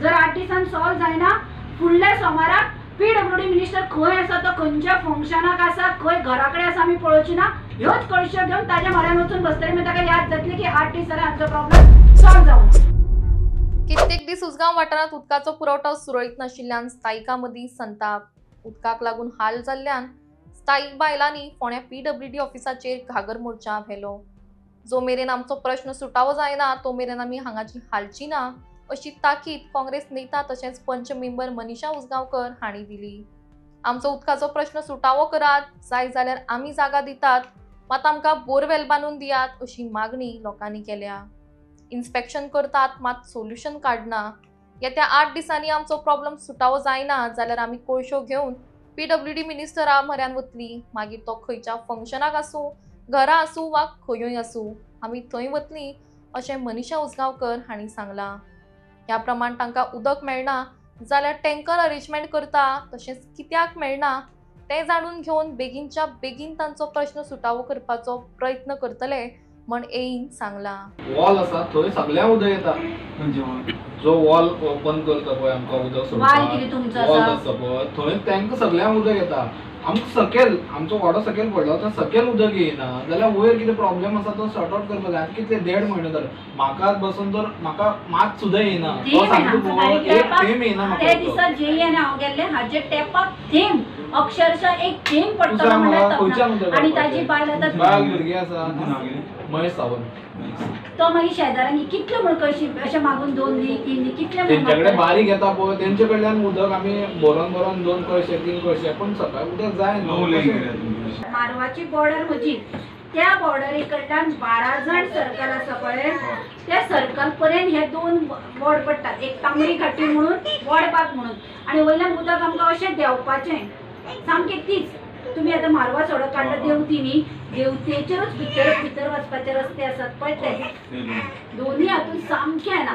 जर 8 दिसान सॉल्व जायना फुडल्या सोमाराक पीडब्ल्यूडी मिनिस्टर खंय आसा तो खंयच्या फंक्शनाक आसा खंय घराकडे आसा आमी पळोवची ना ह्योच कळश्यो घेवन ताज्या म्हऱ्यान वचून बसतले मागीर ताका याद जातली की 8 दीस जाले आमचो प्रॉब्लेम सॉल्व जावना। कित्येक दीस उसगांव वाठारांत उदकाचो पुरवठो सुरळीत नाशिल्ल्यान स्थायिकां संताप, उदकाक लागून हाल जाल्ल्यान स्थायीक बायलांनी फोंड्या पीडब्ल्यूडी ऑफिसाचेर घागर मोर्चा व्हेलो। जो मेरेन आमचो प्रश्न सुटावो जायना तो मेरेन आमी हांगाची हालची ना अशी ताकीद काँग्रेस नेता तशेंच पंच मेंबर मनीषा उसगांवकर हांणी दिली। आमचो उदकाचो प्रश्न सुटावो करात, जाय जाल्यार आमी जागा दितात, मात आमकां बोरवेल बांदून दियात अशी मागणी लोकांनी केल्या। इन्स्पेक्शन करतात मात सोल्युशन काडना। येत्या 8 दिसांनी आमचो प्रॉब्लेम सुटावो जायना जाल्यार आमी कोळशो घेवन पीडब्ल्यूडी मिनिस्टरा म्हऱ्यान वतली, मागीर तो खंयच्या फंक्शनाक आसूं, घरा आसूं वा खंयूय आसूं, आमी थंय वतली अशें मनीषा उसगांवकर हांणी सांगलां। ह्या प्रमाण तांकां उदक मेळना जाल्यार टँकर अरेंजमेंट करता, तशेंच कित्याक मेळना तें जाणून घेवन बेगीनच्या बेगीन तांचो प्रश्न सुटावो करपाचो प्रयत्न करतले म्हण एईन सांगलां। वॉल आसा थंय सगळ्या उदक येता, जो वॉल ओपन करता पळय आमकां उदक सोडटा वॉल आसा पळय थंय तांकां सगळ्यांक उदक येता। आमकां सकयल आमचो वाडो सकयल पडलो तर सकयल उदक येयना जाल्यार वयर कितें प्रॉब्लेम आसा तो सॉर्ट आउट करपाक जाय। कितले 1.5 म्हयने जाले म्हाका बसून तर म्हाका मात सुद्दां येयना, तो सांगता एक थेंब येयना म्हाका। त्या दिसा जेईएन हांव गेल्ले हाजे टॅपाक थेंब अक्षरशः एक थेंब पडटा म्हणटा आनी ताजी बायल आतां बायल भुरगीं आसा महेश सावंत तो मागीर शेजाऱ्यांनी कितले म्हण कशी अशे मागून 2 दी 3 दी कितले तेंच्याकडे बारीक येता पळय तेंचे कडल्यान उदक आमी भरोन 2 कळशे 3 कळशे पण सकाळी उदक जाय न्हू। मारवाची बॉर्डर म्हजी त्या बॉर्डरी कडल्यान 12 जण सर्कल आसा पळय त्या सर्कल पर्यंत हे 2 वॉर्ड पडटात, एक तांबडी खाटी म्हणून वॉर्डबाग म्हणून आनी वयल्यान उदक आमकां अशें देंवपाचें सामकें तीच। तुम्ही आता मारवा सडक काडला देवती न्ही देवतेचेरच भितर वचपाचे रस्ते आसात पळय ते दोन्ही हातून सामके ना।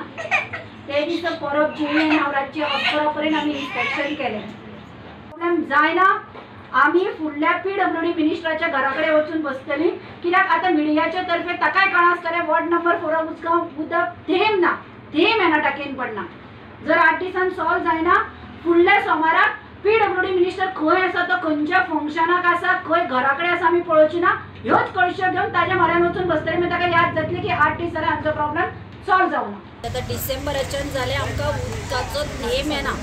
ते दिसा परत जेईएन हांव रातचे 11 पर्यंत आमी इन्स्पेक्शन केलें, प्रॉब्लेम जायना आमी फुडल्या पीडब्ल्यूडी मिनिस्टराच्या घराकडे वचून बसतली कित्याक आता मिडियाच्या तर्फे ताकाय कळास करे वॉर्ड नंबर 4 उदकांव उदक थेंब ना, थेंब येना टाकयेन पडना। जर 8 दिसान सॉल्व जायना फुडल्या सोमाराक पीडब्ल्यूडी मिनिस्टर खंय आसा तो खंयच्या फंक्शनाक आसा खंय घराकडे आसा आमी पळोवची ना ह्योच कळश्यो घेवन ताज्या म्हऱ्यान वचून बसतले मागीर ताका याद जातली की 8 दीस जाले आमचो प्रॉब्लेम सॉल्व जावना। आता डिसेंबराच्यान जाले आमकां उदकाचो थेंब येना।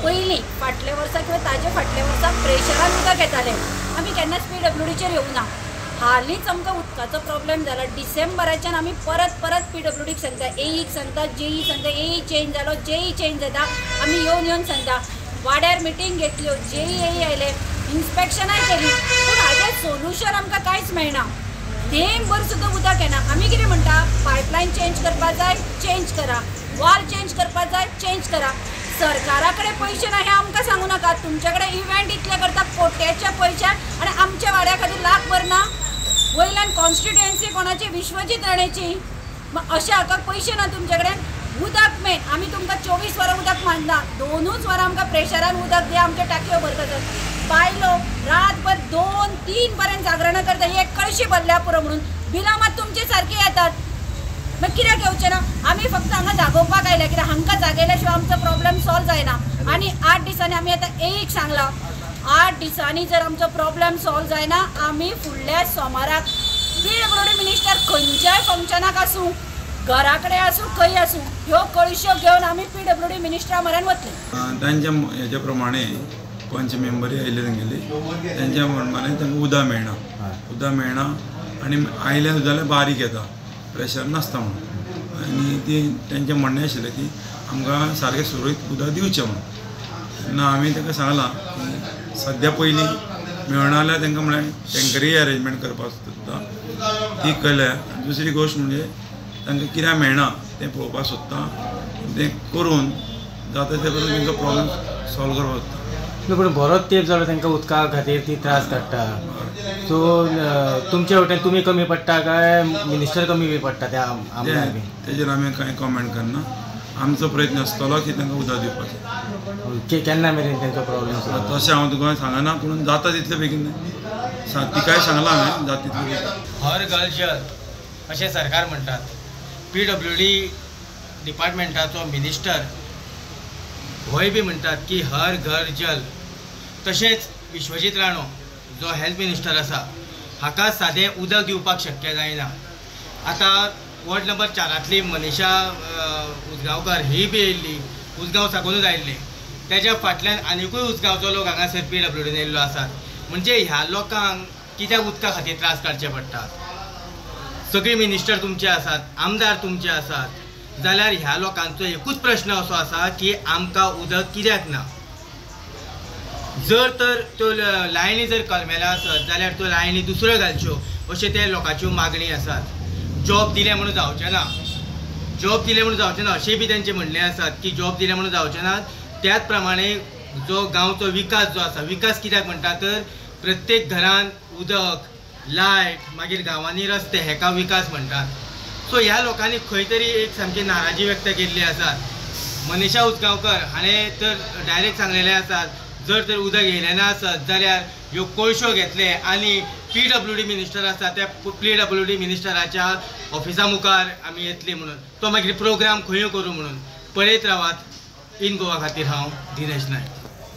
पयलीं फाटल्या वर्सा किंवा ताजे फाटल्या वर्सा प्रेशरान उदक येतालें, आमी केन्नाच पीडब्ल्यूडीचेर येवंक ना। हालींच आमकां उदकाचो प्रॉब्लेम जाला। डिसेंबराच्यान आमी परत पीडब्ल्यूडीक सांगता, एईक सांगता, जेई सांगता, एई चेंज जालो, जेई चेंज जाता, आमी येवन सांगता। वाड्यार मिटींग घेतल्यो, जेई आयले, इन्स्पेक्शनाय केली, पूण हाजें सोल्युशन आमकां कांयच मेळना। थेंब भर सुद्दां उदक येना। आमी कितें म्हणटा पायपलायन चेंज करपाक जाय चेंज करा, वॉल चेंज करपाक जाय चेंज करा। सरकारा कडेन पयशे ना हें आमकां सांगू नाका। तुमचे कडेन इव्हेंट इतले करता कोट्याचे पयशे आनी आमच्या वाड्या खातीर लाख भर ना। वयल्यान कॉन्स्टिट्युएन्सी कोणाची विश्वजीत राणेची, अशे हाका पयशे ना तुमचे कडेन। उदक मेन आमी तुमकां 24 वरां उदक मांडना, 2 वरां आमकां प्रेशरान उदक दिया, आमच्यो टाकयो भरतात। बायलो रातभर 2-3 पर्यंत जागरणां करता, एक कळशी भरल्या पुरो म्हणून। बिलां मात तुमचे सारके येतात, मागीर कित्याक येवचें ना? आमी फक्त हांगा जागोवपाक आयल्या कित्याक हांकां जागयल्या शिवाय आमचो प्रॉब्लेम सॉल्व जायना। आनी 8 दिसांनी आमी आतां एक सांगलां 8 दिसांनी जर आमचो प्रॉब्लेम सॉल्व जायना आमी फुडल्या सोमाराक पीडब्ल्यूडी मिनिस्टर खंयच्याय फंक्शनाक आसूं घरा कडेन आसूं खंय आसूं ह्यो कळश्यो घेवन आमी पीडब्ल्यूडी मिनिस्टरा म्हऱ्यान वतली। तांच्या हेच्या प्रमाणे पंच मेंबरी आयले तेंगेली तांच्या प्रमाणे तांकां उदक मेळना आनी आयले जाल्यार बारीक येता, प्रेशर नासता म्हणून। आनी ती तेंचें म्हणणें आशिल्लें की आमकां सारकें सुरळीत उदक दिवचें म्हणून। तेन्ना आमी ताका सांगलां की सद्या पयलीं मेळना जाल्यार तांकां म्हळ्यार टँकरी अरेंजमेंट करपाक सोदता ती केल्या। दुसरी गोश्ट म्हणजे तांकां कित्याक मेळना तें पळोवपाक सोदता, तें करून जाता ते पर्यंत तांकां प्रॉब्लेम सॉल्व करपाक सोदता। पूण बरोच तेंप जालो तांकां उदका खातीर ती त्रास काडटा। सो तुमच्या वटेन तुमी कमी पडटा काय मिनिस्टर कमी पडटा त्या आमदार बी? तेजेर आमी कांय कॉमेंट करना। आमचो प्रयत्न आसतलो की तांकां उदक दिवपाचें। केन्ना मेरेन तांचो प्रॉब्लेम सॉल्व? तशें हांव तुका सांगना, पूण जाता तितले बेगीन तिकाय सांगलां हांवें जाता तितले बेगीन। हर घर जल अशें सरकार म्हणटात। पीडब्ल्यूडी डिपार्टमेंटाचो मिनिस्टर होय बी म्हणटात की हर घर जल, तशेंच विश्वजीत राणो जो हेल्थ मिनिस्टर आसा हाका सादें उदक दिवपाक शक्य जायना. आतां वॉर्ड नंबर 4 मनीषा उसगांवकर ही बी येयल्ली, उसगांव साकूनच आयिल्ली. तेज्या फाटल्यान आनिकूय उसगांवचो लोक हांगासर PWDन येयल्लो आसात. म्हणजे ह्या लोकांक कित्याक उदका खातीर त्रास काडचे पडटात? सगळे मिनिस्टर तुमचे आसात, आमदार तुमचे आसात, जाल्यार ह्या लोकांचो एकूच प्रश्न असो आसा की आमकां उदक कित्याक ना? जर तर त्यो लायनी जर कलमेला आसत जाल्यार त्यो लायनी दुसऱ्यो घालच्यो अशें त्या लोकांच्यो मागणी आसात. जॉब दिले म्हणून जावचें ना, जॉब दिले म्हणून जावचें ना अशें बी तेंचें म्हणणें आसात की जॉब दिले म्हणून जावचें ना. त्याच प्रमाणे जो गांवचो विकास जो आसा, विकास कित्याक म्हणटा तर प्रत्येक घरान उदक, लायट, मागीर गांवांनी रस्ते हेका विकास म्हणटात. सो ह्या लोकांनी खंय तरी एक सामकी नाराजी व्यक्त केल्ली आसा. मनीषा उसगांवकर हाणें तर डायरेक्ट सांगलेलें आसात जर तर उदक येयलें ना आसत जाल्यार ह्यो कोळश्यो घेतले आनी PWD मिनिस्टर आसा त्या PWD मिनिस्टराच्या ऑफिसा मुखार आमी येतली म्हणून. तो मागीर प्रोग्राम खंय करूं म्हणून. पळयत रावात इन गोवा खातीर हांव दिनेश नायक.